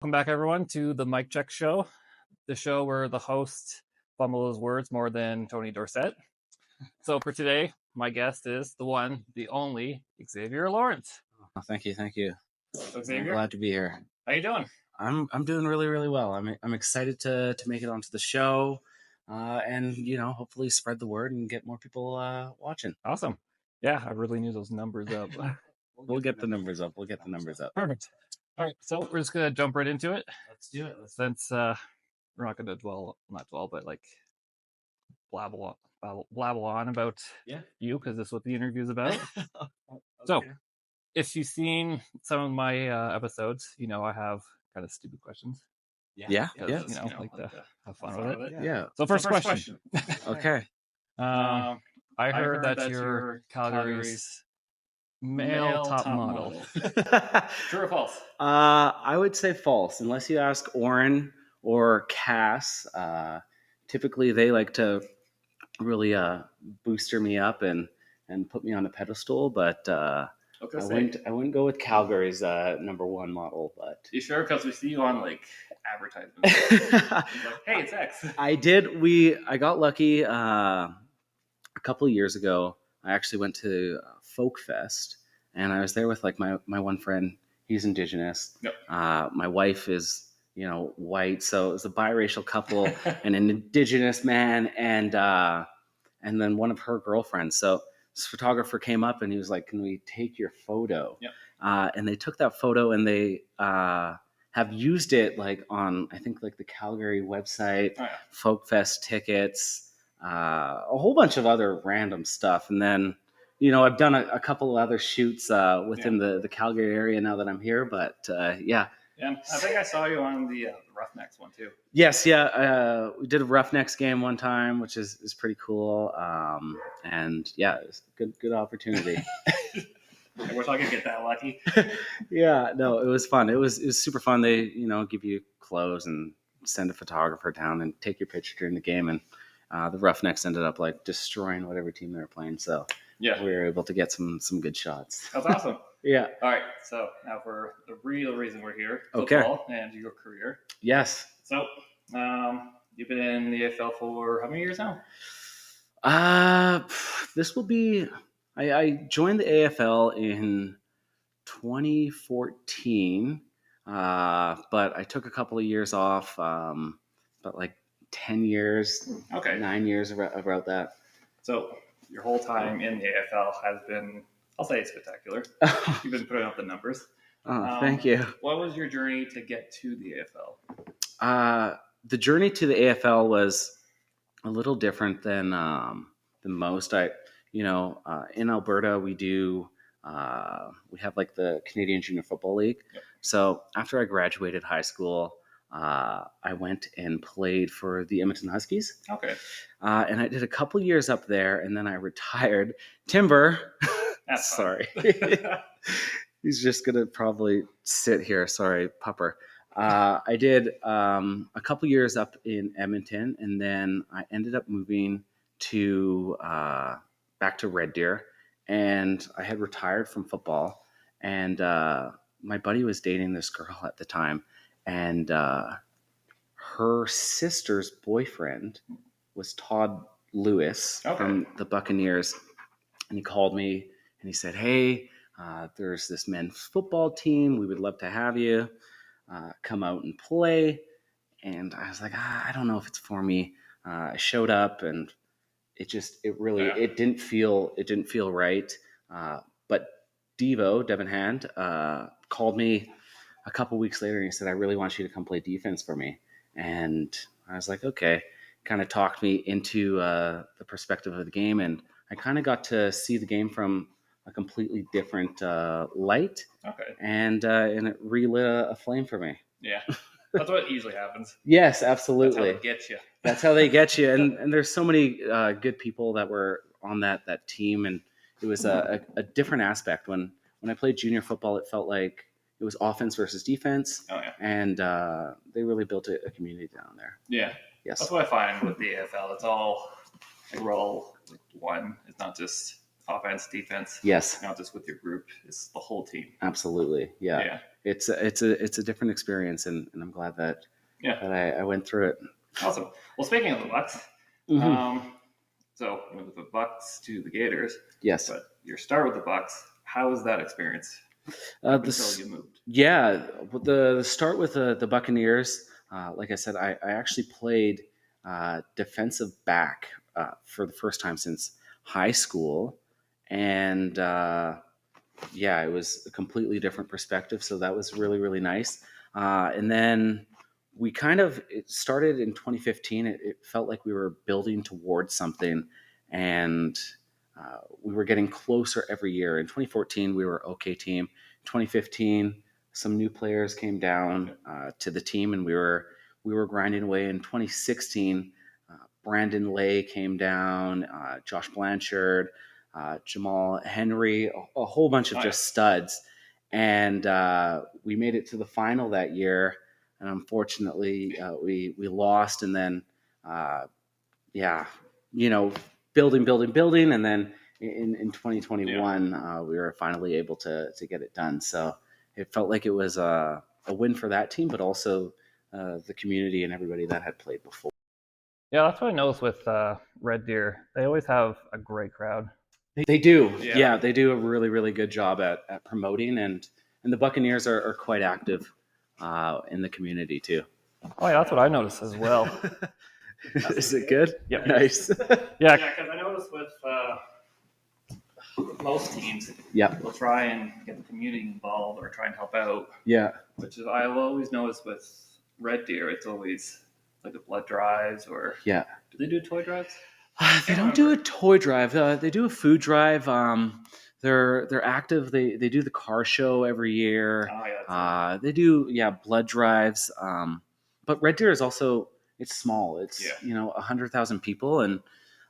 Welcome back, everyone, to the Mic Check Show, the show where the host fumbles his words more than Tony Dorsett. So for today, my guest is the one, the only, Axsivier Lawrence. Oh, thank you. So Xavier, I'm glad to be here. How you doing? I'm doing really well. I'm excited to make it onto the show, and hopefully spread the word and get more people watching. Awesome. Yeah, I really need those numbers up. We'll get the numbers up. Perfect. All right, so we're just gonna jump right into it. Let's do it. Since we're not gonna but like blabble on about you, because that's what the interview is about. Okay. So, if you've seen some of my episodes, I have kind of stupid questions. Yeah. Like to have fun with it. Yeah. So first question. Okay. I heard that you're Calgary's male top model. True or false? I would say false, unless you ask Oren or Cass. Typically, they like to really booster me up and put me on a pedestal, but I wouldn't go with Calgary's number one model. But you sure? Because we see you on like advertisements. Like, hey, it's X. I got lucky a couple of years ago. I actually went to Folk Fest, and I was there with like my one friend. He's Indigenous. Yep. My wife is white, so it was a biracial couple, and an Indigenous man, and then one of her girlfriends. So this photographer came up and he was like, "Can we take your photo?" Yep. And they took that photo and they have used it like on, I think, like the Calgary website, Folk Fest tickets, a whole bunch of other random stuff. And then, I've done a couple of other shoots within the Calgary area now that I'm here. But Yeah, I think I saw you on the Roughnecks one too. Yes, yeah. We did a Roughnecks game one time, which is pretty cool. And yeah, it was a good opportunity. We're talking to get that lucky. Yeah, no, it was fun. It was super fun. They, give you clothes and send a photographer down and take your picture during the game. And the Roughnecks ended up like destroying whatever team they were playing. So yeah, we were able to get some good shots. That's awesome. Yeah. All right. So now for the real reason we're here, football and your career. Yes. So you've been in the AFL for how many years now? This will be. I joined the AFL in 2014, but I took a couple of years off. But like 10 years, 9 years about that. So your whole time in the AFL has been, I'll say, spectacular. You've been putting up the numbers. Thank you. What was your journey to get to the AFL? The journey to the AFL was a little different than most. In Alberta, we have like the Canadian Junior Football League. Yep. So after I graduated high school, I went and played for the Edmonton Huskies. Okay. And I did a couple years up there, and then I retired. Timber. That's sorry. He's just going to probably sit here. Sorry, pupper. I did a couple years up in Edmonton, and then I ended up moving to back to Red Deer, and I had retired from football, and my buddy was dating this girl at the time, and her sister's boyfriend was Todd Lewis from the Buccaneers, and he called me and he said, "Hey, there's this men's football team. We would love to have you come out and play." And I was like, I don't know if it's for me. I showed up, and it didn't feel right. But Devin Hand called me a couple weeks later, and he said, "I really want you to come play defense for me." And I was like, okay. Kind of talked me into the perspective of the game, and I kind of got to see the game from a completely different light. Okay. And it relit a flame for me. Yeah. That's what usually happens. Yes, absolutely. That's how they get you. And there's so many good people that were on that team, and it was a different aspect. When I played junior football, it felt like it was offense versus defense. Oh, yeah. And they really built a community down there. Yeah. Yes. That's what I find with the AFL. It's all like we're all like one. It's not just offense, defense. Yes. Not just with your group. It's the whole team. Absolutely. Yeah. it's a different experience, and I'm glad that I went through it. Awesome. Well, speaking of the Bucks, so you went with the Bucks to the Gators. Yes. But your start with the Bucks, how was that experience until you moved? Yeah, the start with the Buccaneers. Like I said, I actually played defensive back for the first time since high school, and it was a completely different perspective. So that was really, really nice. And then it started in 2015. It felt like we were building towards something, and we were getting closer every year. In 2014, we were okay team. 2015, some new players came down to the team, and we were grinding away. In 2016, Brandon Lay came down, Josh Blanchard, Jamal Henry, a whole bunch of just studs. And we made it to the final that year. And unfortunately, we lost. And then, building. And then in 2021, we were finally able to get it done. So it felt like it was a win for that team, but also the community and everybody that had played before. Yeah, that's what I noticed with Red Deer. They always have a great crowd. They do. Yeah, they do a really, really good job at promoting, and the Buccaneers are quite active in the community too. Oh, yeah, that's what I noticed as well. Is it good? Yeah. Nice. Yeah, because I noticed with most teams, they'll try and get the community involved or try and help out. Yeah. Which is I've always noticed with Red Deer, it's always like the blood drives or do they do toy drives? They don't do a toy drive. They do a food drive. They're active. They do the car show every year. Oh, yeah, they do blood drives. But Red Deer is also it's small. It's 100,000 people, and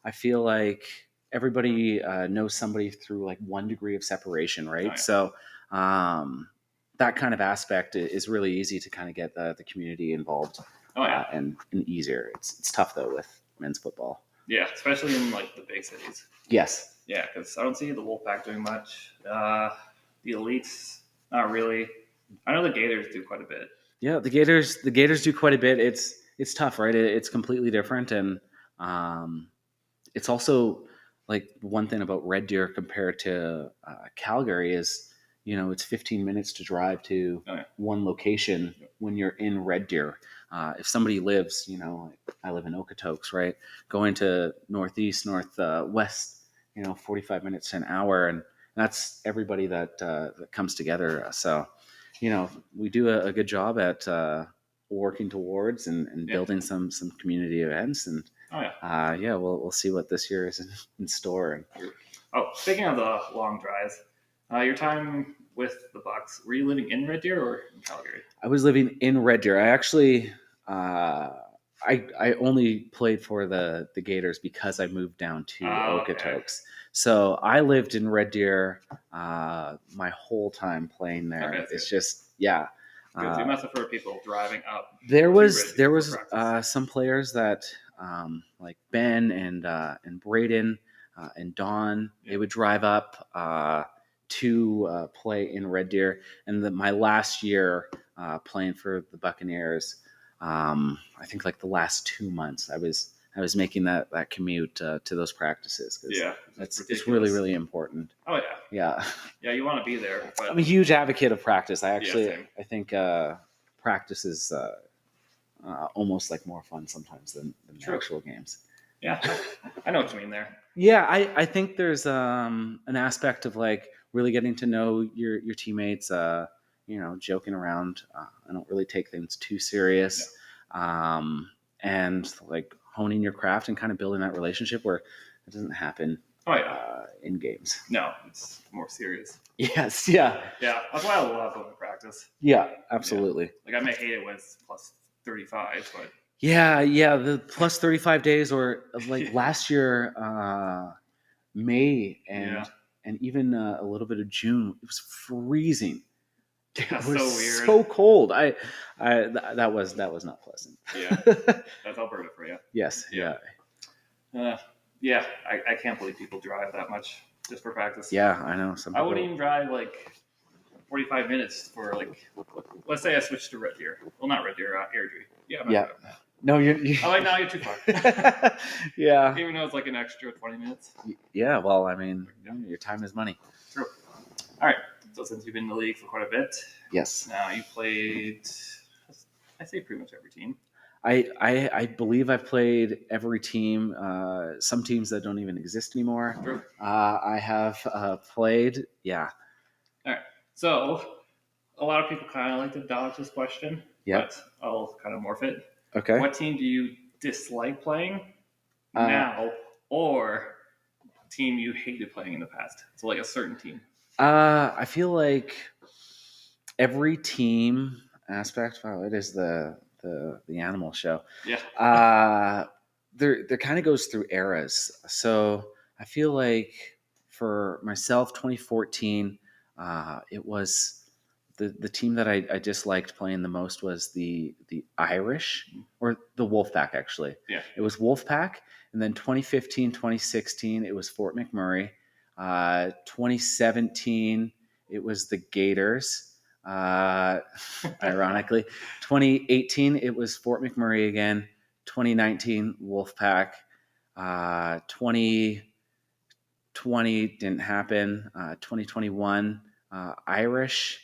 I feel like everybody knows somebody through like 1 degree of separation, right? Oh, yeah. So that kind of aspect is really easy to kind of get the community involved. And easier. It's tough though with men's football. Yeah, especially in like the big cities. Yes. Yeah, because I don't see the Wolfpack doing much. The Elites, not really. I know the Gators do quite a bit. Yeah, the Gators do quite a bit. It's tough, right? It's completely different, and it's also like one thing about Red Deer compared to Calgary is it's 15 minutes to drive to one location when you're in Red Deer. If somebody lives, I live in Okotoks, right? Going to northeast, northwest, 45 minutes to an hour, and that's everybody that comes together. So, we do a good job at working towards and building some community events, and we'll see what this year is in store. Oh, speaking of the long drives, your time with the Bucks, were you living in Red Deer or in Calgary? I was living in Red Deer. I actually, I only played for the Gators because I moved down to Okotoks. Okay. So I lived in Red Deer my whole time playing there. Okay, it's just, yeah. So you must have heard people driving up. There was some players that like Ben and Braden and Don. They would drive up to play in Red Deer, and my last year playing for the Buccaneers, I think like the last 2 months, I was making that commute to those practices because it's really, really important. Oh yeah. You want to be there. But... I'm a huge advocate of practice. I think practice is almost like more fun sometimes than the actual games. Yeah, I know what you mean there. Yeah, I think there's an aspect of like really getting to know your teammates, joking around. I don't really take things too serious. Yeah. And like honing your craft and kind of building that relationship where it doesn't happen in games. No, it's more serious. Yes, yeah. Yeah, that's why I love going to practice. Yeah, absolutely. Yeah. Like I may hate it when it's plus 35, but... Yeah, the plus 35 days, or like last year, May and even a little bit of June, it was freezing. Yeah, it was so weird. So cold. That was not pleasant. Yeah, that's Alberta for you. Yes. Yeah. I can't believe people drive that much just for practice. Yeah, I know. I wouldn't even drive like 45 minutes for like, let's say I switched to Red Deer. Well, not Red Deer, Airdrie. Yeah. Yeah. No, you're. Oh, like, now you're too far. Yeah. Even though it's like an extra 20 minutes. Yeah. Well, I mean, your time is money. True. All right. So since you've been in the league for quite a bit, yes. Now you played. I say pretty much every team. I believe I've played every team. Some teams that don't even exist anymore. True. I have played. Yeah. All right. So a lot of people kind of like to dodge this question. Yeah. But I'll kind of morph it. Okay. What team do you dislike playing now, or team you hated playing in the past? So like a certain team. I feel like every team aspect. Wow, it is the animal show. Yeah. There kind of goes through eras. So I feel like for myself, 2014, it was the team that I disliked playing the most was the Irish, or the Wolfpack, actually. Yeah. It was Wolfpack. And then 2015, 2016, it was Fort McMurray. 2017, it was the Gators. Ironically, 2018, it was Fort McMurray again. 2019, Wolfpack. 2020 didn't happen. 2021, Irish.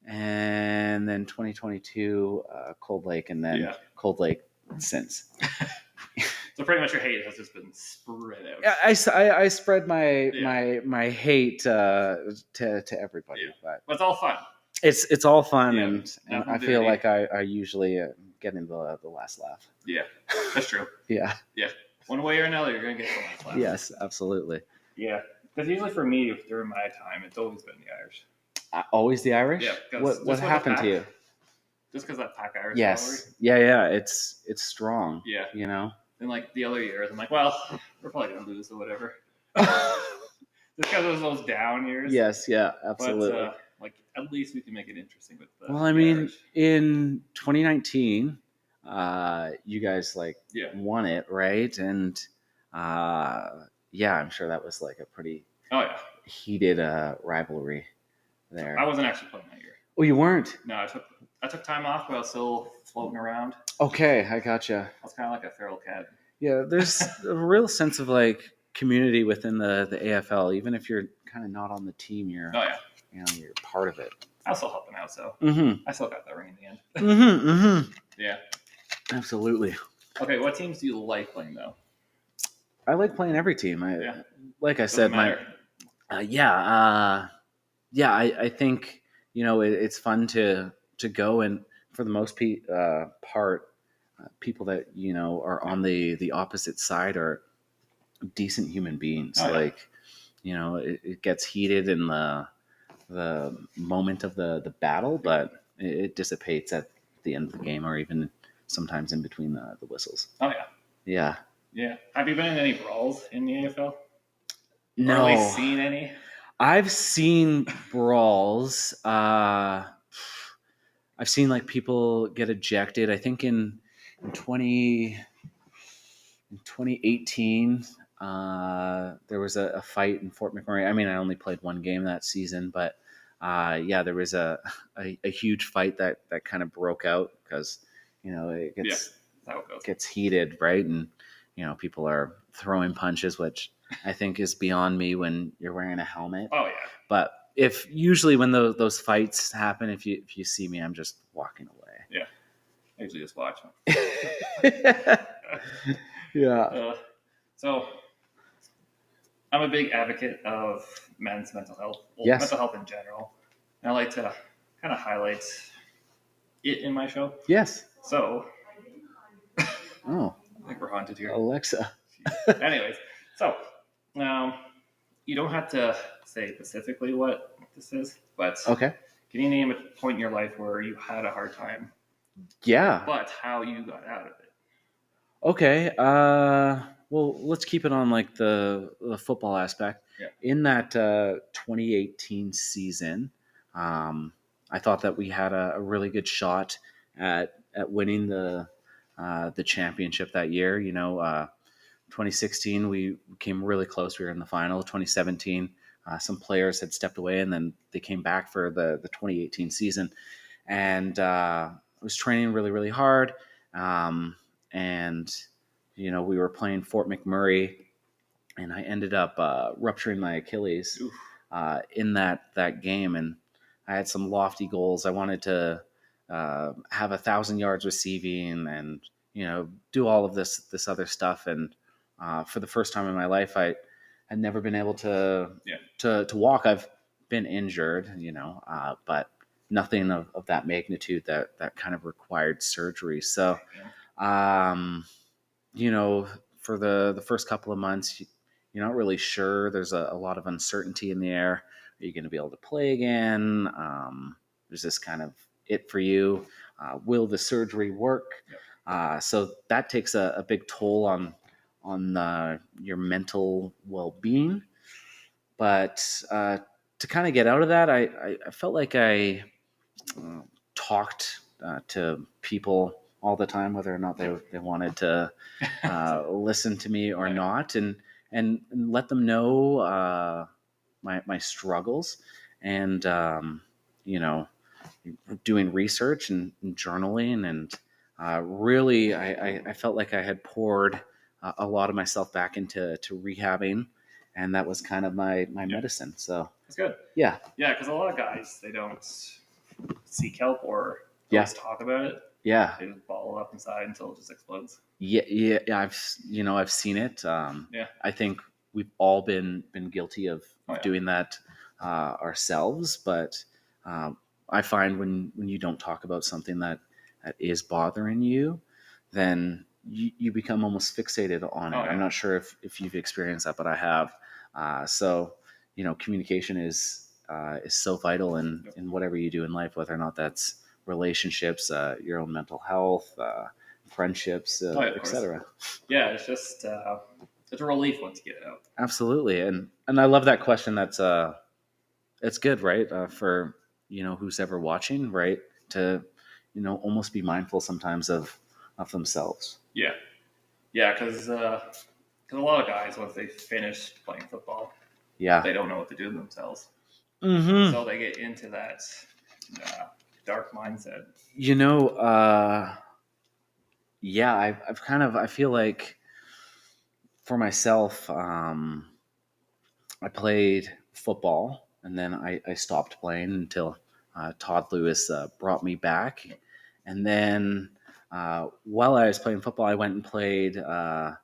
And then 2022, Cold Lake, and then Cold Lake since. So pretty much your hate has just been spread out. Yeah, I spread my hate to everybody, but it's all fun. It's all fun, and I feel like I usually get in the last laugh. Yeah, that's true. Yeah. One way or another, you're gonna get the last laugh. Yes, absolutely. Yeah, because usually for me, during my time, it's always been the Irish. Always the Irish? Yeah. What happened to you? Just because that pack Irish. Yes. Rivalry. Yeah. It's strong. Yeah. You know. And like the other years, I'm like, well, we're probably gonna lose or whatever. Just because it was those down years. Yes. Yeah. Absolutely. But like at least we can make it interesting with the. Well, I mean, Irish. in 2019, you guys won it, right? And I'm sure that was like a pretty heated rivalry there. I wasn't actually playing that year. Oh, you weren't? No, I took time off, but I was still floating around. Okay, I gotcha. I was kind of like a feral cat. Yeah, there's a real sense of like community within the AFL, even if you're kind of not on the team. You're you're part of it. I was still helping out, so I still got that ring in the end. Yeah, absolutely. Okay, what teams do you like playing though? I like playing every team. Like I said, I think it's fun to go, and for the most part, people that are on the opposite side are decent human beings. It gets heated in the moment of the battle, but it dissipates at the end of the game, or even sometimes in between the whistles. Oh yeah. Yeah. Have you been in any brawls in the AFL? No. Or at least seen any? I've seen brawls. I've seen like people get ejected. I think in 2018, there was a fight in Fort McMurray. I mean, I only played one game that season, but there was a huge fight that kind of broke out because it gets heated, right? And people are throwing punches, which I think is beyond me when you're wearing a helmet. Oh yeah. But usually when those fights happen, if you see me, I'm just walking away. Yeah. I usually just watch them. Yeah. So I'm a big advocate of men's mental health. Mental health in general. And I like to kind of highlight it in my show. Yes. So. Oh. I think we're haunted here. Alexa. Anyways, so you don't have to say specifically what this is, but okay. Can you name a point in your life where you had a hard time? Yeah. But how you got out of it? Okay. Well, let's keep it on like the football aspect. Yeah. In that 2018 season, I thought that we had a really good shot at winning the championship that year. 2016 we came really close. We were in the final. 2017 some players had stepped away, and then they came back for the 2018 season. And I was training really, really hard. And, we were playing Fort McMurray, and I ended up rupturing my Achilles in that game. And I had some lofty goals. I wanted to have 1,000 yards receiving, and do all of this other stuff. And for the first time in my life, I had never been able to walk. I've been injured, but nothing of that magnitude that kind of required surgery. So, for the first couple of months, you're not really sure. There's a lot of uncertainty in the air. Are you going to be able to play again? Is this kind of it for you? Will the surgery work? So that takes a big toll on your mental well-being. But to kind of get out of that, I felt like I talked to people all the time, whether or not they wanted to listen to me or not, and let them know my struggles, and doing research and journaling, and really I felt like I had poured a lot of myself back into rehabbing, and that was kind of my medicine. So that's good. Yeah, because a lot of guys, they don't seek help or at least talk about it. Yeah, they just bottle up inside until it just explodes. Yeah. I've seen it. I think we've all been guilty of doing that ourselves. But I find when you don't talk about something that is bothering you, then you become almost fixated on it. I'm not sure if you've experienced that, but I have. So communication is so vital in whatever you do in life, whether or not that's relationships, your own mental health, friendships, etc. Yeah, it's just it's a relief once you get it out. Absolutely, and I love that question. It's good, right? For who's ever watching, right? To almost be mindful sometimes of themselves. Yeah, because a lot of guys, once they finish playing football, they don't know what to do to themselves. Mm-hmm. So they get into that dark mindset. I feel like for myself, I played football, and then I stopped playing until Todd Lewis brought me back. And then while I was playing football, I went and played, I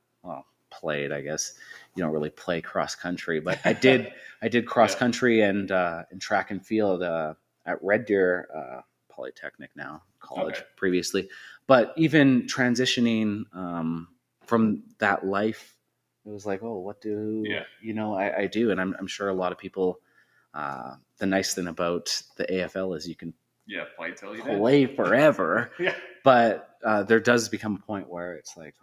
guess you don't really play cross country, but I did cross country and track and field at Red Deer Polytechnic, now college, previously. But even transitioning from that life, it was like, oh, what do I do? And I'm sure a lot of people, the nice thing about the AFL is you can play till you play forever. But there does become a point where it's like,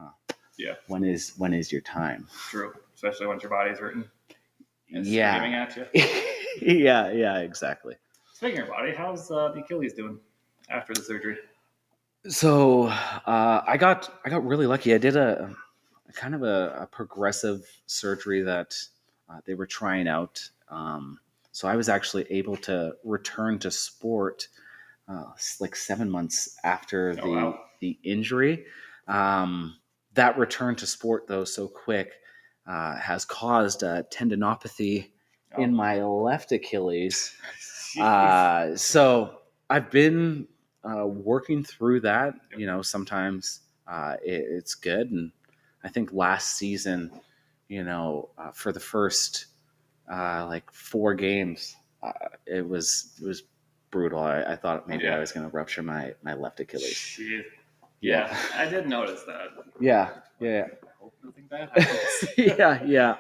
when is your time? True, especially once your body's hurting. It's screaming at you. yeah, exactly. Speaking of your body, how's the Achilles doing after the surgery? So I got really lucky. I did a kind of a progressive surgery that they were trying out. So I was actually able to return to sport like 7 months after the injury. That return to sport, though, so quick has caused a tendinopathy in my left Achilles. So I've been working through that. Sometimes it's good, and I think last season, for the first like 4 games, it was brutal. I thought maybe I was going to rupture my left Achilles. Jeez. Yeah, I did notice that. Yeah. I hope nothing bad happens. Yeah.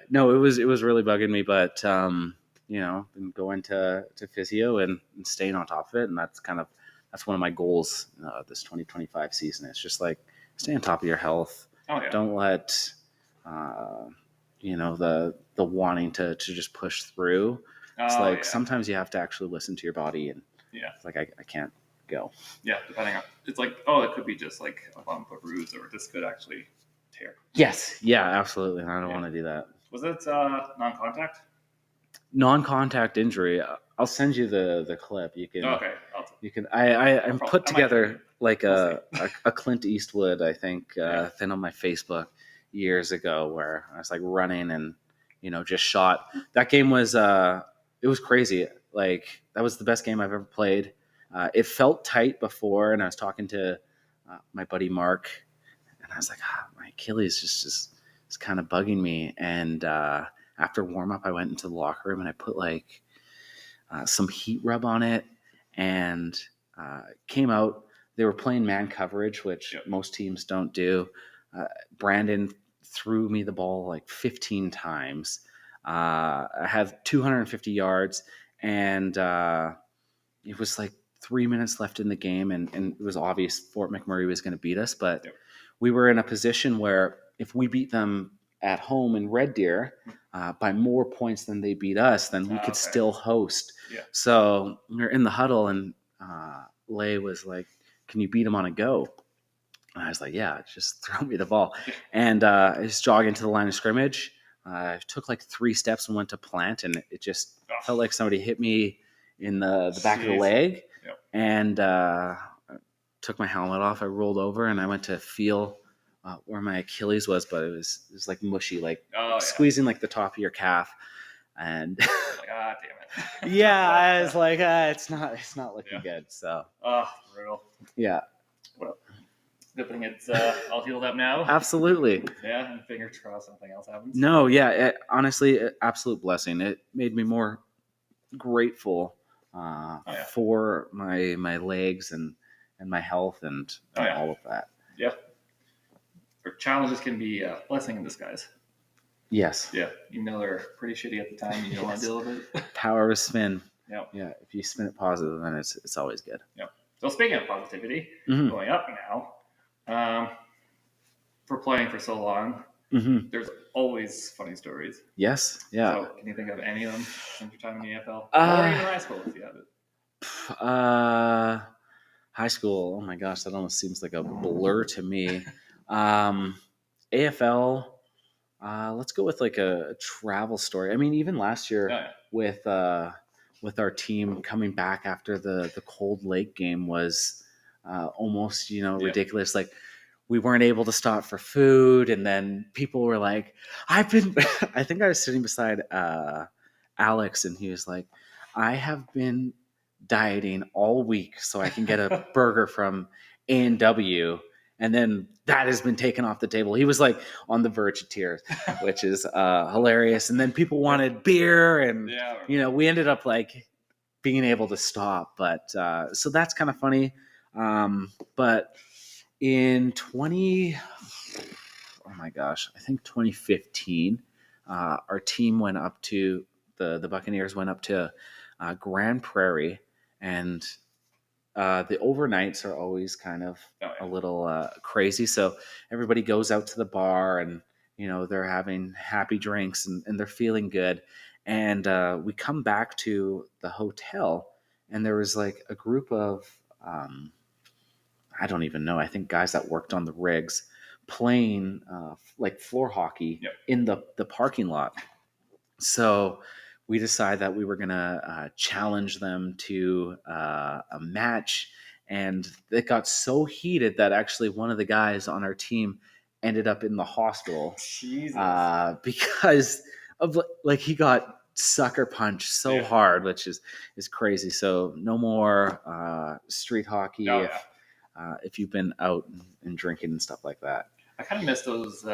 No, it was really bugging me, but been going to physio and staying on top of it, and that's one of my goals this 2025 season. It's just like stay on top of your health. Don't let the wanting to just push through. It's sometimes you have to actually listen to your body, and it's like I can't go. Yeah, depending on, it's like, it could be just like a bump, a bruise, or this could actually tear. Yes, yeah, absolutely. And I don't want to do that. Was it non-contact? non-contact injury. I'll send you the clip. You can. Okay. You can. I put together like a Clint Eastwood, I think, thing on my Facebook years ago where I was like running and just shot. That game was it was crazy. Like that was the best game I've ever played. It felt tight before, and I was talking to my buddy Mark, and I was like, my Achilles just is kind of bugging me. And after warm up, I went into the locker room and I put like some heat rub on it, and came out. They were playing man coverage, which most teams don't do. Brandon threw me the ball like 15 times. I had 250 yards, and it was like 3 minutes left in the game, and it was obvious Fort McMurray was going to beat us, but we were in a position where if we beat them at home in Red Deer by more points than they beat us, then we could still host. Yeah. So we were in the huddle, and Lay was like, "Can you beat them on a go?" And I was like, "Yeah, just throw me the ball." And I just jogged into the line of scrimmage. I took like 3 steps and went to plant, and it just felt like somebody hit me in the back of the leg. Yep. And took my helmet off. I rolled over and I went to feel where my Achilles was, but it was like mushy, like squeezing like the top of your calf. And like, damn it. Yeah, I was like, it's not looking good. So brutal. Yeah. Well, good thing it's all healed up now. Absolutely. Yeah, and fingers crossed something else happens. No, yeah, honestly, absolute blessing. It made me more grateful for my legs and my health and all of that. Yeah. Or challenges can be a blessing in disguise. Yes. Yeah. They're pretty shitty at the time. You don't want to deal with it. Power of spin. Yep. Yeah. If you spin it positive, then it's always good. Yep. So speaking of positivity, going up now, for playing for so long, there's always funny stories. Yes. Yeah. So can you think of any of them since your time in the AFL? Or even high school if you have it? High school. Oh my gosh, that almost seems like a blur to me. AFL. Let's go with like a travel story. I mean, even last year with our team coming back after the Cold Lake game was almost ridiculous. Like we weren't able to stop for food, and then people were like, I think I was sitting beside Alex, and he was like, I have been dieting all week so I can get a burger from A&W, and then that has been taken off the table. He was like on the verge of tears, which is hilarious. And then people wanted beer, and we ended up like being able to stop. But so that's kind of funny. But in 2015, our team went up to the Buccaneers went up to Grand Prairie, and the overnights are always kind of a little crazy. So everybody goes out to the bar, and they're having happy drinks, and they're feeling good. And we come back to the hotel, and there was like a group of I don't even know. I think guys that worked on the rigs playing like floor hockey in the parking lot. So we decided that we were going to challenge them to a match. And it got so heated that actually one of the guys on our team ended up in the hospital because of like he got sucker punched so hard, which is crazy. So no more street hockey if you've been out and drinking and stuff like that. I kind of miss those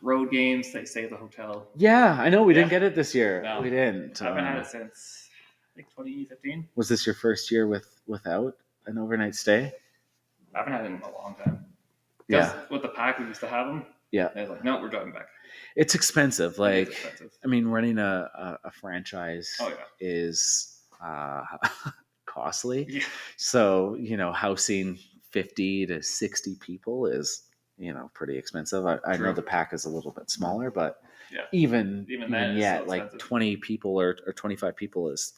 road games they stay at the hotel. Yeah, I know. We didn't get it this year. No. We didn't. I haven't had it since I think 2015. Was this your first year without an overnight stay? I haven't had it in a long time. Because with the pack, we used to have them. Yeah. And like, no, we're driving back. It's expensive. Like, I mean, running a franchise is costly. Yeah. So, housing 50 to 60 people is, pretty expensive. I know the pack is a little bit smaller, but even yet, like 20 people or 25 people it's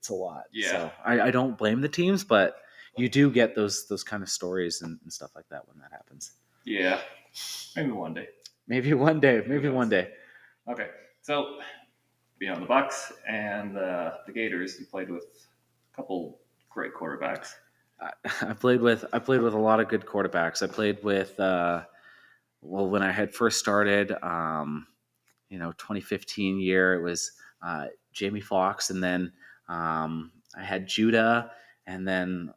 a lot. Yeah. So I don't blame the teams, but you do get those kind of stories and stuff like that when that happens. Yeah. Maybe one day. Maybe one day. Okay. So the Bucks and the Gators, you played with a couple great quarterbacks. I played with a lot of good quarterbacks. I played with when I had first started, 2015 year, it was Jamie Foxx, and then I had Judah, and then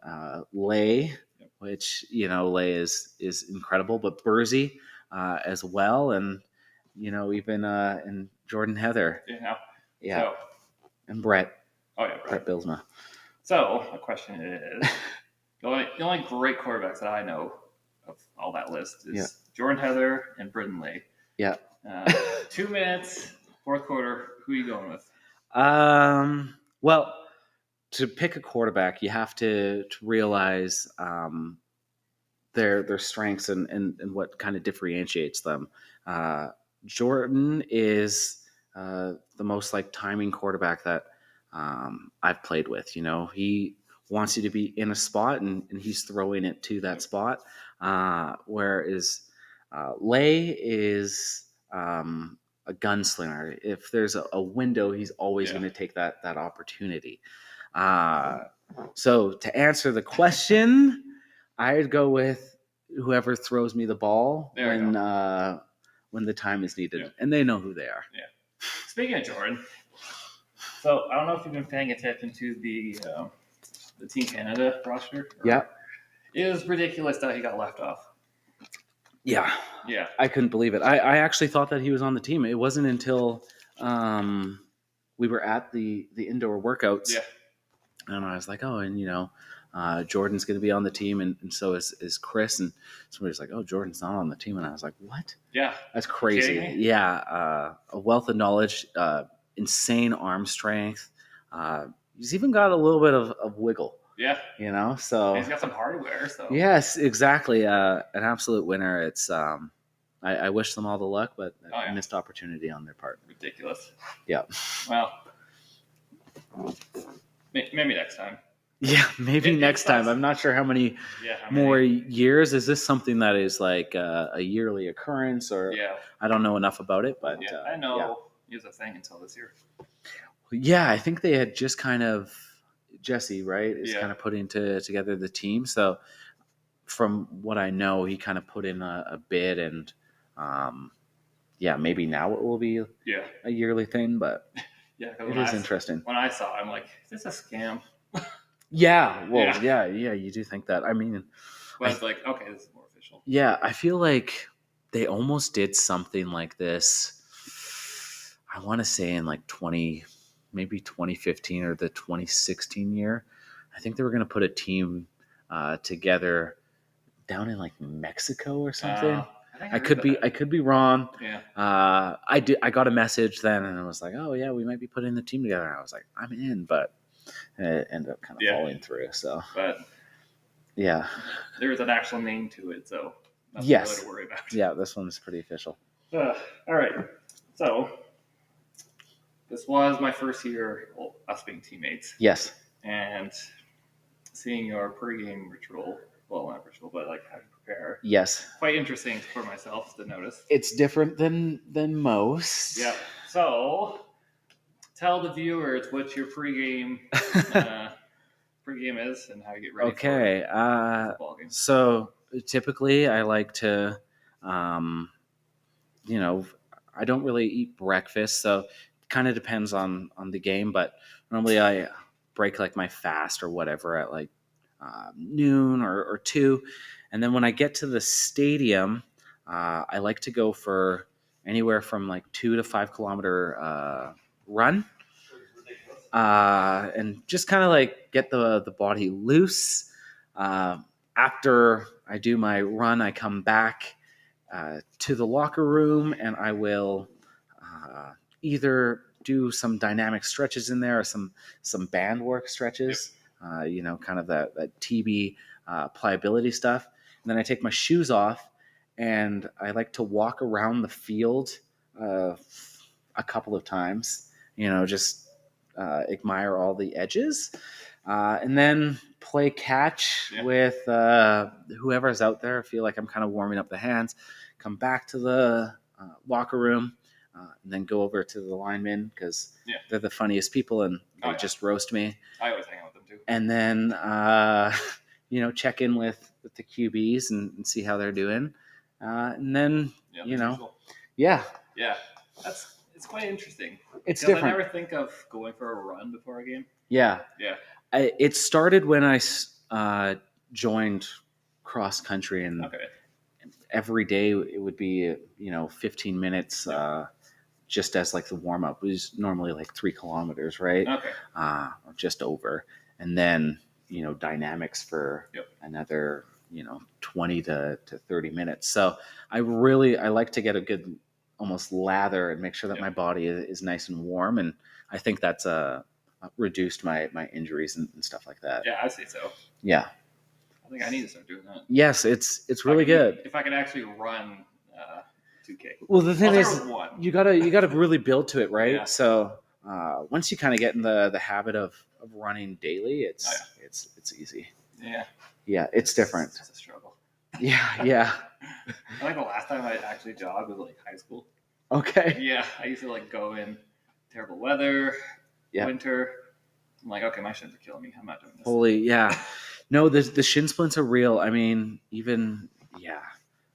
Lay, which Lay is incredible, but Bursey as well, and even and Jordan Heather, So, and Brett. Oh yeah, Brett Bilsma. So the question is, the only great quarterbacks that I know of all that list is Jordan Heather and Britton Lay. Yeah. 2 minutes, fourth quarter. Who are you going with? Well, to pick a quarterback, you have to realize their strengths and what kind of differentiates them. Jordan is the most like timing quarterback that I've played with. He wants you to be in a spot and he's throwing it to that spot. Whereas Lay is a gunslinger. If there's a window, he's always going to take that opportunity. So to answer the question, I'd go with whoever throws me the ball when the time is needed, and they know who they are. Yeah. Speaking of Jordan, so I don't know if you've been paying attention to the Team Canada roster. Yeah. It was ridiculous that he got left off. Yeah. Yeah. I couldn't believe it. I actually thought that he was on the team. It wasn't until we were at the indoor workouts. Yeah. And I was like, oh, and Jordan's going to be on the team, and so is Chris. And somebody's like, oh, Jordan's not on the team. And I was like, what? Yeah. That's crazy. Yeah. A wealth of knowledge, insane arm strength. He's even got a little bit of wiggle. Yeah. So. And he's got some hardware. So. Yes, exactly. An absolute winner. It's I wish them all the luck, but a missed opportunity on their part. Ridiculous. Yeah. Well, maybe next time. Yeah, maybe next time. I'm not sure how many more years. Is this something that is like a yearly occurrence, or I don't know enough about it, but I know it was a thing until this year. Yeah, I think they had just kind of Jesse, right, is kind of putting together the team. So from what I know, he kind of put in a bid, and maybe now it will be a yearly thing, but it is interesting. When I saw it, I'm like, is this a scam? Yeah, well, yeah, you do think that. I mean, but it's like, okay, this is more official. Yeah, I feel like they almost did something like this. I want to say in like 2015 or the 2016 year. I think they were going to put a team together down in like Mexico or something. I could be wrong. Yeah. I got a message then, and I was like, oh yeah, we might be putting the team together. And I was like, I'm in, but it ended up kind of falling through. So, but yeah, there is an actual name to it, so nothing really to worry about. Yeah, this one's pretty official. All right, so this was my first year, us being teammates. Yes, and seeing your pregame ritual. Well, not ritual, but like how to prepare. Yes. Quite interesting for myself to notice. It's different than most. Yeah. So, tell the viewers what your pregame is and how you get ready for the football game. So, typically I like to, I don't really eat breakfast, so it kind of depends on the game, but normally I break like my fast or whatever at like noon or 2. And then when I get to the stadium, I like to go for anywhere from like 2 to 5 kilometer run, and just kind of like get the body loose. After I do my run, I come back to the locker room, and I will either do some dynamic stretches in there or some band work stretches. Kind of that TB pliability stuff. And then I take my shoes off, and I like to walk around the field a couple of times, just admire all the edges, and then play catch with whoever's out there. I feel like I'm kind of warming up the hands, come back to the locker room, and then go over to the linemen because they're the funniest people and they just roast me. I always hang out with them too. And then, check in with the QBs and see how they're doing. And then, Yeah, it's quite interesting. It's different. I never think of going for a run before a game. Yeah. Yeah. It started when I joined cross country, and every day it would be 15 minutes just as like the warm up. It was normally like 3 kilometers, right? Okay. Or just over, and then dynamics for another 20 to 30 minutes. So I like to get a good almost lather and make sure that my body is nice and warm, and I think that's reduced my injuries and stuff like that. Yeah, I say so. Yeah. I think I need to start doing that. Yes, it's really good. If I can actually run 2K. Well, the thing is, you gotta really build to it, right? Yeah. So once you kind of get in the habit of running daily, it's easy. Yeah. Yeah, it's different. It's a struggle. Yeah. I think the last time I actually jogged was like high school. Okay. Yeah, I used to like go in terrible weather, winter. I'm like, okay, my shins are killing me. I'm not doing this. Holy, yeah. No, the shin splints are real. I mean, even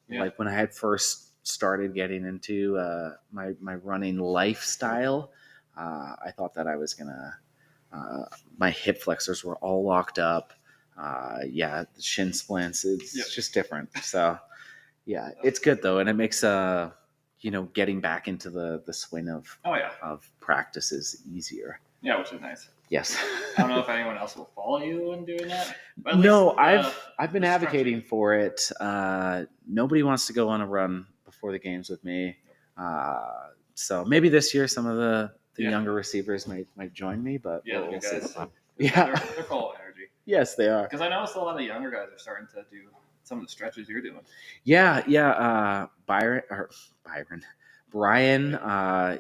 like when I had first started getting into my running lifestyle, I thought that I was gonna. My hip flexors were all locked up. The shin splints. It's just different. So, yeah, it's good though, and it makes getting back into the swing of practices easier. Yeah, which is nice. Yes. I don't know if anyone else will follow you in doing that. But no, I've been advocating for it. Nobody wants to go on a run before the games with me. So maybe this year some of the younger receivers might join me, but we'll see. Yeah, they're full of energy. Yes, they are. Because I noticed a lot of the younger guys are starting to do some of the stretches you're doing. Yeah. Brian,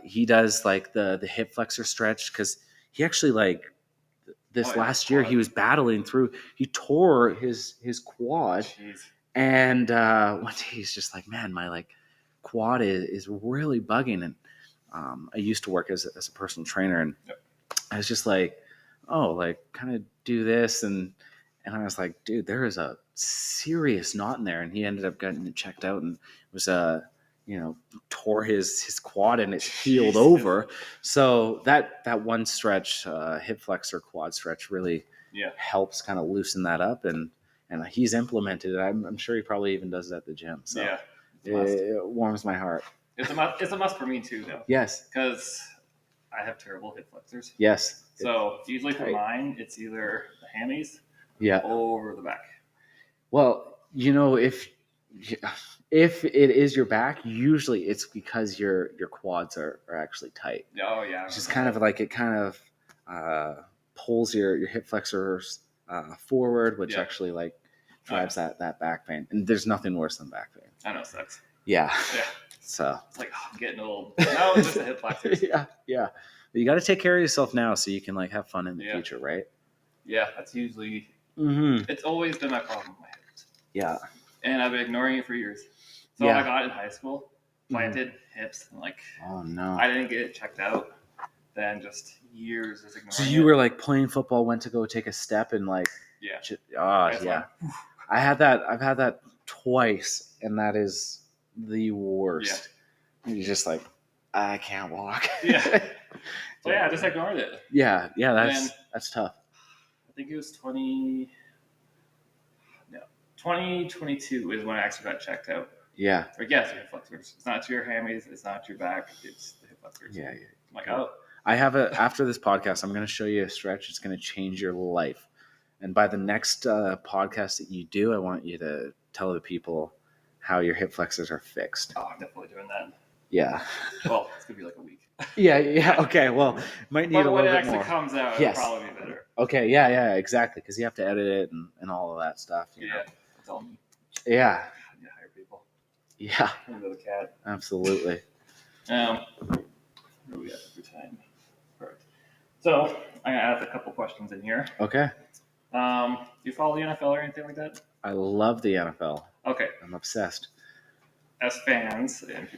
he does like the hip flexor stretch because he actually last year he was battling through. He tore his quad. Jeez. And one day he's just like, man, my quad is really bugging. And I used to work as a personal trainer, and I was just like, kind of do this, and I was like, dude, there is a serious knot in there. And he ended up getting it checked out, and it was tore his quad and it healed over. So that one stretch, hip flexor quad stretch, really helps kind of loosen that up, and he's implemented it. I'm sure he probably even does it at the gym. So it warms my heart. It's a must for me too, though. Yes, because I have terrible hip flexors. Yes. So usually for mine, it's either the hammies, or the back. Well, if it is your back, usually it's because your quads are actually tight. Oh yeah. It's just kind of like it kind of pulls your hip flexors forward, which actually drives that back pain. And there's nothing worse than back pain. I know, it sucks. Yeah. Yeah. So it's like I'm getting old. No, it's just the hip flexors. Yeah. But you got to take care of yourself now so you can have fun in the future, right? Yeah, that's usually. It's always been my problem with my hips. Yeah. And I've been ignoring it for years. So I got in high school, planted hips, and oh no, I didn't get it checked out. Then just years of ignoring. So you were playing football, went to go take a step, and yeah. I had that. I've had that twice, and that is the worst. Yeah. You're just I can't walk. Yeah. So I just ignored it. Yeah. That's tough. I think it was 2022 is when I actually got checked out. Yeah. It's your hip flexors. It's not your hammies. It's not your back. It's the hip flexors. Yeah. I'm I have after this podcast, I'm going to show you a stretch. It's going to change your life. And by the next podcast that you do, I want you to tell the people how your hip flexors are fixed. Oh, I'm definitely doing that. Yeah. Well, it's going to be a week. Yeah. Okay. Well, might need a little bit more. When it actually comes out, it'll probably be better. Okay. Yeah. Exactly. Because you have to edit it and all of that stuff. You know? It's all me. Yeah. I need to hire people. Yeah. I'm the cat. Absolutely. Where are we at for time? Perfect. So I'm going to add a couple questions in here. Okay. Do you follow the NFL or anything like that? I love the NFL. Okay. I'm obsessed. As fans and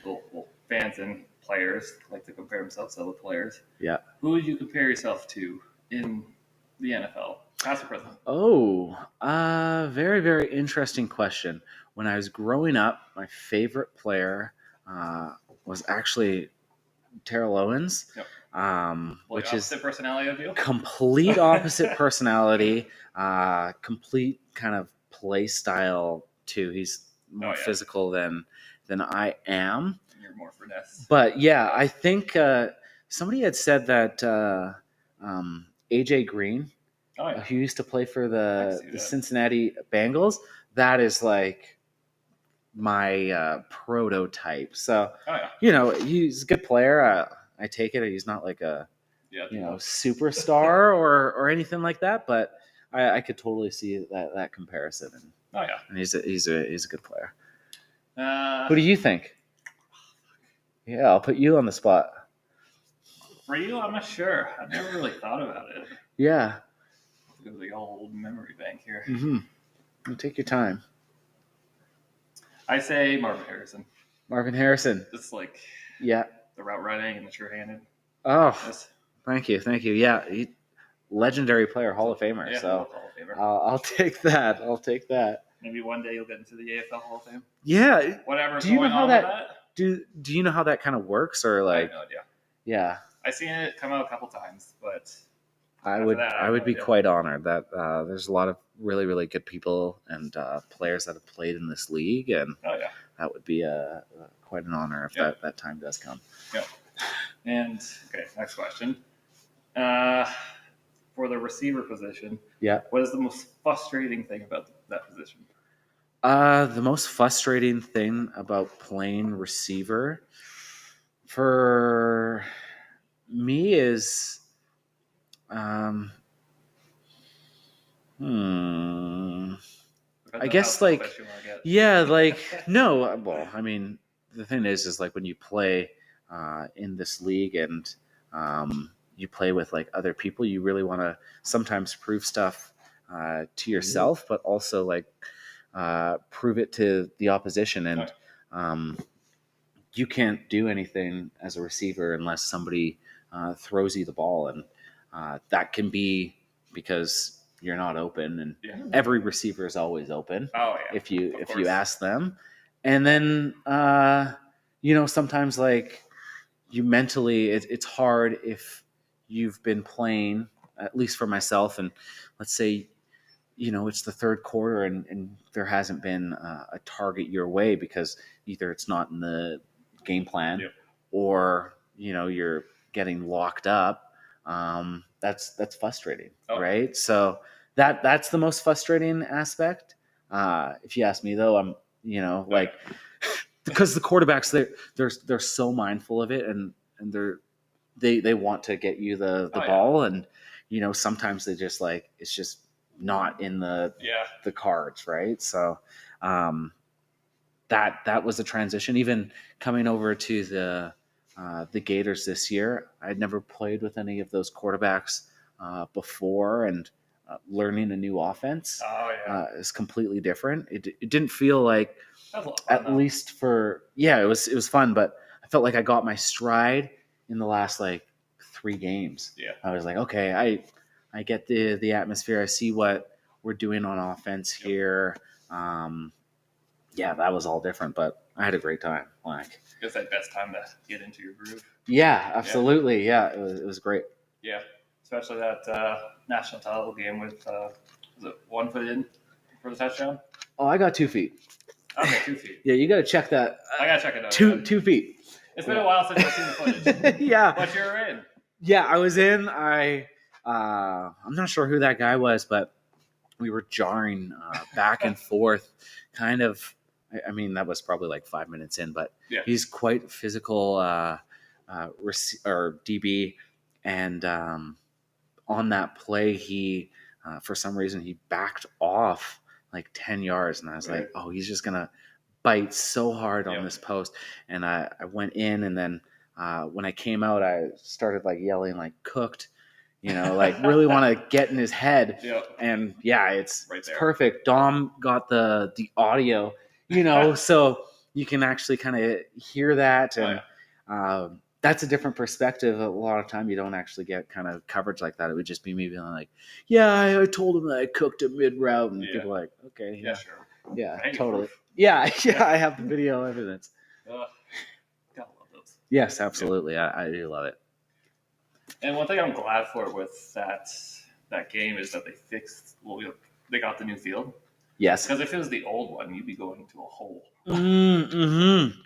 fans and players like to compare themselves to other players. Yeah. Who would you compare yourself to in the NFL, past or present? Oh, very, very interesting question. When I was growing up, my favorite player was actually Terrell Owens, Yep. which is personality of you? complete opposite personality, complete kind of play style too. He's more physical than I am. You're more finesse. But yeah, I think somebody had said that AJ Green, who used to play for the Cincinnati Bengals, that is like my prototype. So, he's a good player. I take it he's not like a superstar or anything like that, but I could totally see that comparison. And he's a good player. Who do you think? Yeah, I'll put you on the spot. For you, I'm not sure. I've never really thought about it. Yeah. Go to the old memory bank here. You take your time. I say Marvin Harrison. Marvin Harrison. It's like the route running and the sure-handed. Oh, yes. Thank you. Yeah, legendary player, Hall of Famer. Yeah, so Hall of Famer. I'll take that. Maybe one day you'll get into the AFL Hall of Fame. Yeah. Whatever. Do you know how that? Do you know how that kind of works, or like? I have no idea. Yeah. I've seen it come out a couple times, but I would be quite honored that there's a lot of really, really good people and players that have played in this league, and that would be quite an honor if that time does come. Yeah. And okay, next question. For the receiver position, what is the most frustrating thing about that position? The most frustrating thing about playing receiver for me is I guess like no. Well, I mean, the thing is like when you play in this league and you play with like other people, you really want to sometimes prove stuff to yourself, but also like prove it to the opposition. And you can't do anything as a receiver unless somebody throws you the ball, and that can be because you're not open, and every receiver is always open. If you ask them, and then sometimes like you mentally, it's hard if you've been playing, at least for myself, and let's say it's the third quarter and there hasn't been a target your way because either it's not in the game plan or you're getting locked up. That's frustrating, right? So that's the most frustrating aspect. If you ask me though, I'm like because the quarterbacks they're so mindful of it, and they want to get you the ball, and sometimes they just like it's just not in the cards, right? So that was a transition. Even coming over to the Gators this year, I'd never played with any of those quarterbacks before, and learning a new offense is completely different. It didn't feel like, at least for it was fun, but I felt like I got my stride in the last like 3 games. I was like, okay, I get the atmosphere. I see what we're doing on offense here. That was all different, but I had a great time. Like, it's that best time to get into your groove. Yeah, absolutely. Yeah, it was great. Yeah, especially that national title game with was it 1 foot in for the touchdown? Oh, I got 2 feet. Okay, 2 feet. Yeah, you got to check that. I got to check it out. 2 feet. It's been a while since I've seen the footage. Yeah. But you're in. Yeah, I was in. I'm not sure who that guy was, but we were jarring back and forth, kind of. I mean, that was probably like 5 minutes in, but he's quite physical or DB, and on that play, he for some reason he backed off like 10 yards, and I was like, oh, he's just gonna bite so hard on this post, and I went in, and then when I came out, I started like yelling like cooked, like really want to get in his head, and it's perfect. Dom got the audio, so you can actually kind of hear that, and That's a different perspective. A lot of time you don't actually get kind of coverage like that. It would just be me being like, yeah, I told him that I cooked a mid route, and people are like, okay, Yeah, sure. Yeah, totally. Yeah, I have the video evidence. Gotta love those. Yes, absolutely. Yeah. I do love it. And one thing I'm glad for with that game is that they fixed. They got the new field. Yes. Because if it was the old one, you'd be going into a hole. Mm-hmm.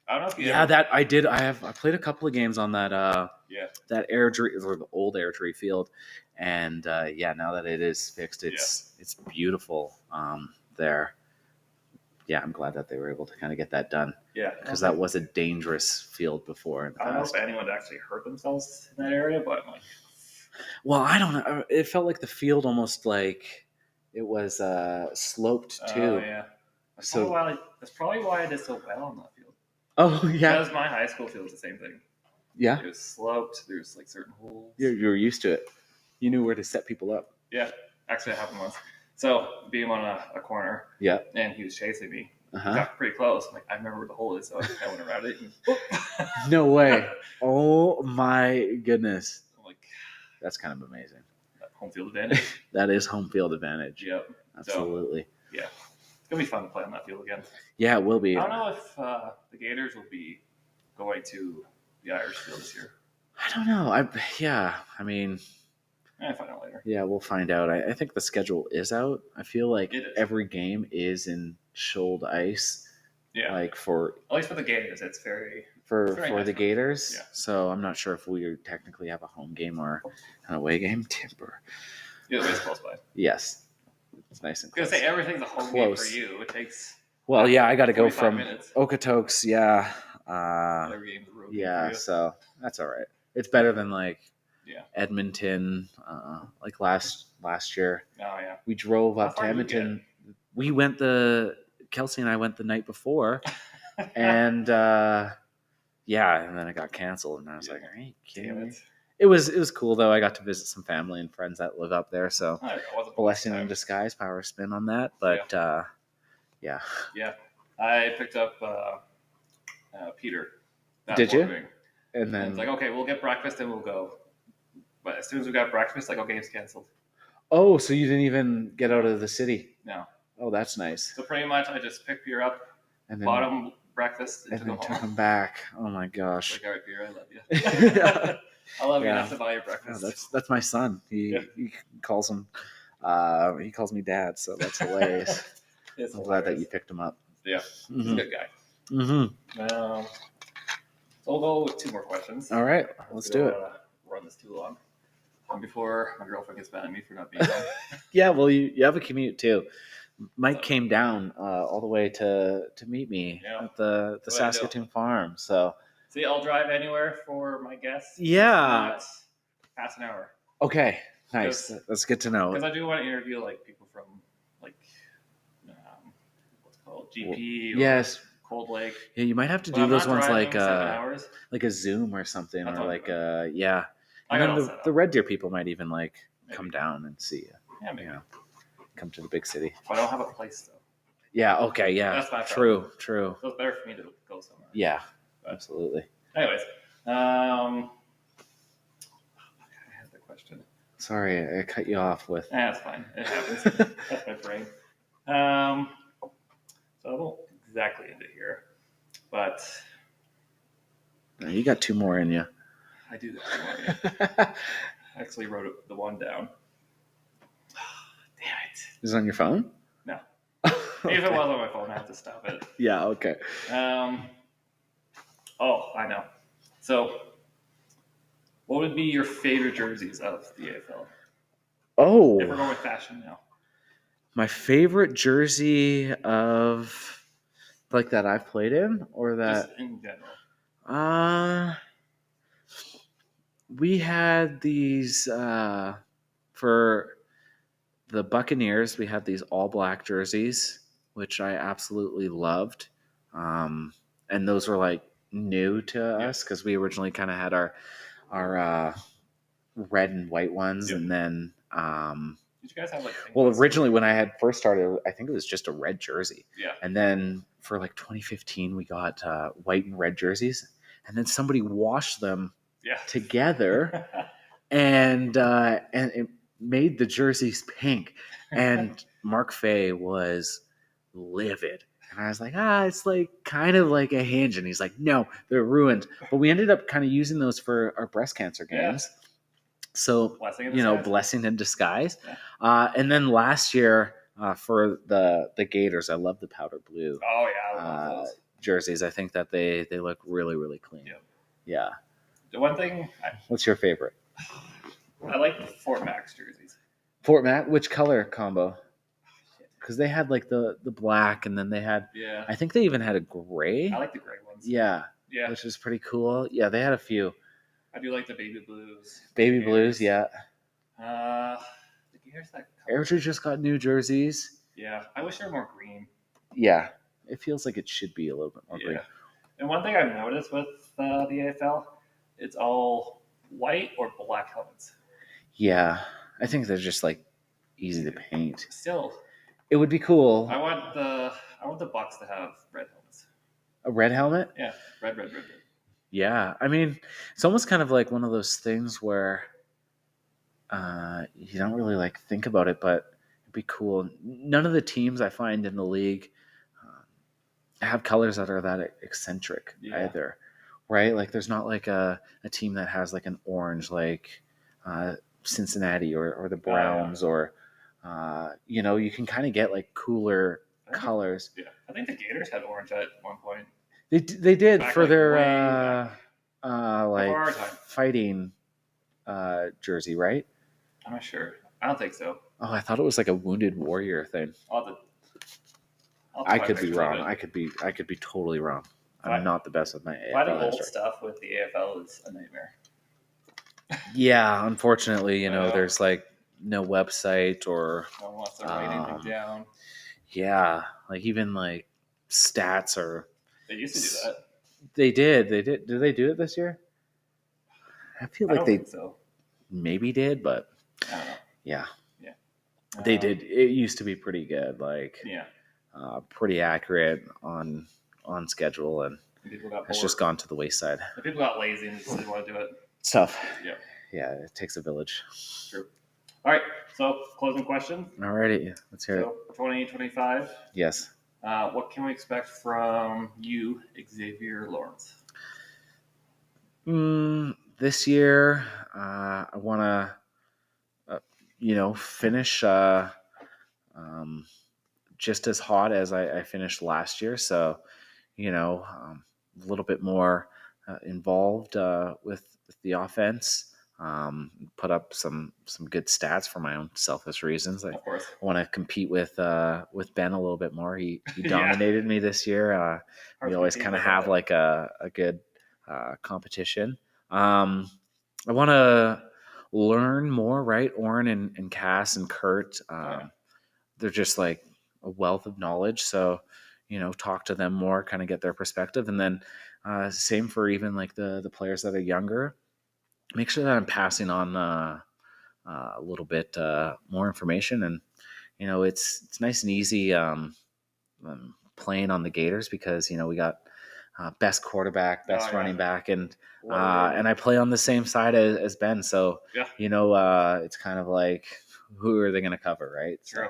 I don't know if you. Yeah, that I did. I played a couple of games on that. That Airdrie, or the old Airdrie field, and now that it is fixed, it's beautiful. There. Yeah, I'm glad that they were able to kind of get that done. Yeah, because that was a dangerous field before. I don't know if anyone actually hurt themselves in that area, but well, I don't know. It felt like the field almost like it was sloped too. Oh yeah, that's probably why I did so well on that field. Oh yeah, because my high school field was the same thing. Yeah, it was sloped. There's like certain holes. You were used to it. You knew where to set people up. Yeah, actually, it happened once. So being on a corner, and he was chasing me. Got pretty close. I'm like, I remember where the hole is, so I went around it. And no way! Oh my goodness! Like, that's kind of amazing. Home field advantage. That is home field advantage. Yep, absolutely. So, yeah, it's gonna be fun to play on that field again. Yeah, it will be. I don't know if the Gators will be going to the Irish field this year. I don't know. I mean. I'll find out later. Yeah, we'll find out. I think the schedule is out. I feel like every game is in shoaled ice. Yeah. Like for at least for the Gators, it's very for nice the Gators. Yeah. So I'm not sure if we technically have a home game or an away game. Timber. Yeah, the way's close by. Yes, it's nice and close. I was gonna say everything's a home game for you. It takes. Well, yeah, I got to go from minutes. Okotoks. Yeah. Every game's a road yeah, game for you. So that's all right. It's better than like. Yeah. Edmonton, like last year. Oh yeah. We drove up to Edmonton. We went Kelsey and I went the night before, and and then it got canceled, and I was like, "Are you kidding me?" It was cool though. I got to visit some family and friends that live up there, so blessing in disguise, power spin on that. But yeah. I picked up Peter. Did you? And then it's like, okay, we'll get breakfast and we'll go. But as soon as we got breakfast, like, game's canceled. Oh, so you didn't even get out of the city? No. Oh, that's nice. So pretty much, I just picked Peter up, and then, bought him breakfast, and then took him back. Oh my gosh! Like, all right, Peter, I love you. I love you enough to buy you breakfast. Oh, that's my son. He calls him. He calls me Dad, so that's hilarious. I'm glad that you picked him up. Yeah, he's a good guy. Mm-hmm. So we'll go with 2 more questions. All right, let's do it. Run this too long. Before my girlfriend gets mad at me for not being home. Yeah, well, you have a commute too. Mike came down all the way to meet me at the Saskatoon farm. So see, I'll drive anywhere for my guests. Yeah, past an hour. Okay, nice. That's good to know. Because I do want to interview people from what's it called GP. Yes. Cold Lake. Yeah, you might have to do those ones like a Zoom or something, or like And then the Red Deer people might even come down and see you. Yeah, maybe. Come to the big city. I don't have a place though. Yeah. Okay. Yeah. That's my problem. True. So it's better for me to go somewhere. Yeah. Absolutely. Anyways, I had the question. Sorry, I cut you off with. That's fine. It happens. That's my brain. So I won't exactly end it here, but you got 2 more in you. I do got 2 more in you. I actually wrote the one down. Damn it! Is it on your phone? No. Okay. If it was on my phone, I have to stop it. Yeah. Okay. Oh, I know. So, what would be your favorite jerseys of the AFL? Oh. If we're going with fashion now. My favorite jersey of that I've played in, or that just in general. We had these for the Buccaneers. We had these all black jerseys, which I absolutely loved, and those were new to us because we originally kind of had our red and white ones, and then. Did you guys have well, originally when I had first started, I think it was just a red jersey. Yeah. And then for 2015, we got white and red jerseys. and then somebody washed them Yeah. together, and it made the jerseys pink. And Mark Fay was livid. And I was like, it's like kind of like a hinge. And he's like, no, they're ruined. But we ended up kind of using those for our breast cancer games. Yeah. So, blessing in disguise. Yeah. And then last year for the Gators, I love the powder blue. Oh, yeah, I love those jerseys. I think that they look really, really clean. Yep. Yeah. The one thing... What's your favorite? I like the Fort Max jerseys. Fort Max? Which color combo? Because they had like the black, and then they had... Yeah. I think they even had a gray. I like the gray ones. Yeah. Yeah. Which is pretty cool. Yeah, they had a few. I do like the baby blues. Baby blues, yeah. The Gators that Airdrie just got new jerseys. Yeah, I wish they were more green. Yeah, it feels like it should be a little bit more green. And one thing I've noticed with the AFL, it's all white or black helmets. Yeah, I think they're just like easy to paint. Still, it would be cool. I want the Bucks to have red helmets. A red helmet? Yeah, red. Yeah, I mean, it's almost kind of like one of those things where you don't really like think about it, but it'd be cool. None of the teams I find in the league have colors that are that eccentric either, right? Like there's not like a team that has like an orange, like Cincinnati or the Browns, or you can kind of get like cooler colors. Yeah, I think the Gators had orange at one point. They did back, for like their like fighting jersey, right? I'm not sure. I don't think so. Oh, I thought it was like a Wounded Warrior thing. I could be wrong. I could be totally wrong. I'm not the best with my AFL. Finding old stuff with the AFL is a nightmare. Yeah, unfortunately, there's like no website or no one wants to write anything down. Yeah, like even like stats or. They used to do that. They did. Did they do it this year? I feel like they maybe did, but I don't know. Yeah. They did. It used to be pretty good, like pretty accurate on schedule, and it's just gone to the wayside. The people got lazy and just didn't want to do it. It's tough. Yeah, it takes a village. True. All right, so closing question. All righty, let's hear it. 2025. Yes. What can we expect from you, Axsivier Lawrence? This year, I want to, finish just as hot as I finished last year. So, a little bit more involved with the offense. Put up some good stats for my own selfish reasons. I want to compete with Ben a little bit more. He dominated me this year. We always kind of have like a good competition. I want to learn more, right? Oren and Cass and Kurt, they're just like a wealth of knowledge. So, talk to them more, kind of get their perspective. And then same for even like the players that are younger. Make sure that I'm passing on a little bit more information. And, it's nice and easy playing on the Gators because, we got best quarterback, best running back, and I play on the same side as Ben. So, it's kind of like, who are they going to cover, right? True.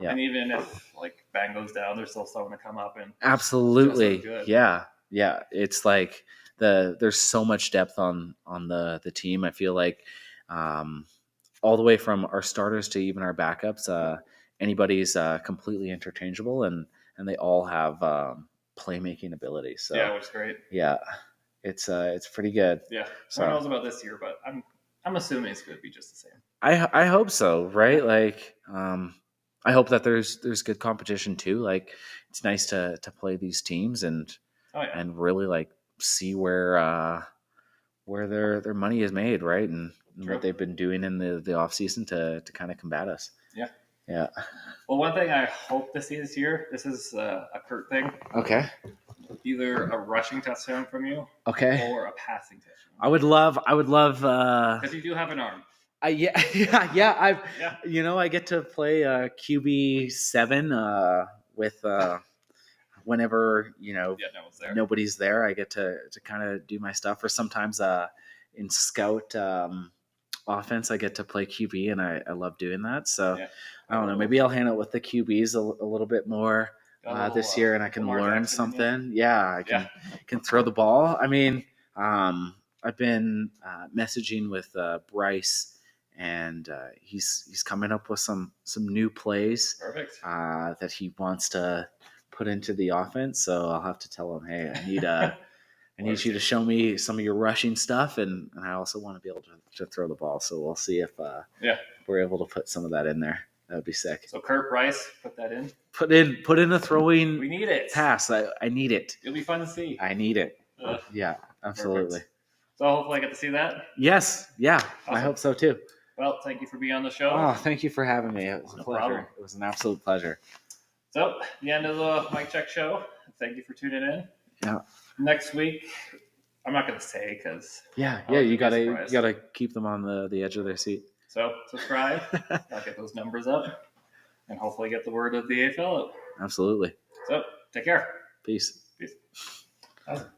So, and even if like Ben goes down, there's still someone to come up and absolutely, yeah. It's like there's so much depth on the team. I feel like all the way from our starters to even our backups, anybody's completely interchangeable, and they all have playmaking ability. So it was great. Yeah, it's pretty good. Yeah, so who knows about this year, but I'm assuming it's going to be just the same. I hope so, right? Like I hope that there's good competition too. Like it's nice to play these teams and really like see where their money is made, right? And what they've been doing in the off season to kind of combat us. Yeah. Well, one thing I hope to see this year, this is a Kurt thing. Okay. Either a rushing touchdown from you, or a passing touchdown. I would love. Because you do have an arm. I get to play QB7 with whenever no one's there. nobody's there, I get to kind of do my stuff. Or sometimes in scout offense, I get to play QB, and I love doing that. So I don't know. Maybe I'll hang out with the QBs a little bit more this year, and I can learn something. I can throw the ball. I mean, I've been messaging with Bryce, and he's coming up with some new plays that he wants to put into the offense. So I'll have to tell him, hey, I need you to show me some of your rushing stuff, and I also want to be able to throw the ball. So we'll see if we're able to put some of that in there. That would be sick. So Kurt Bryce, put that in. Put in a throwing. We need it. Pass. I need it. It'll be fun to see. I need it. Yeah, absolutely. Perfect. So hopefully I get to see that. Yes. Yeah. Awesome. I hope so too. Well, thank you for being on the show. Oh, thank you for having me. It was a pleasure. Problem. It was an absolute pleasure. So, the end of the Mike Check show. Thank you for tuning in. Yeah. Next week, I'm not going to say because you gotta keep them on the edge of their seat. So subscribe. I'll get those numbers up, and hopefully get the word of the AFL out. Absolutely. So take care. Peace. Awesome.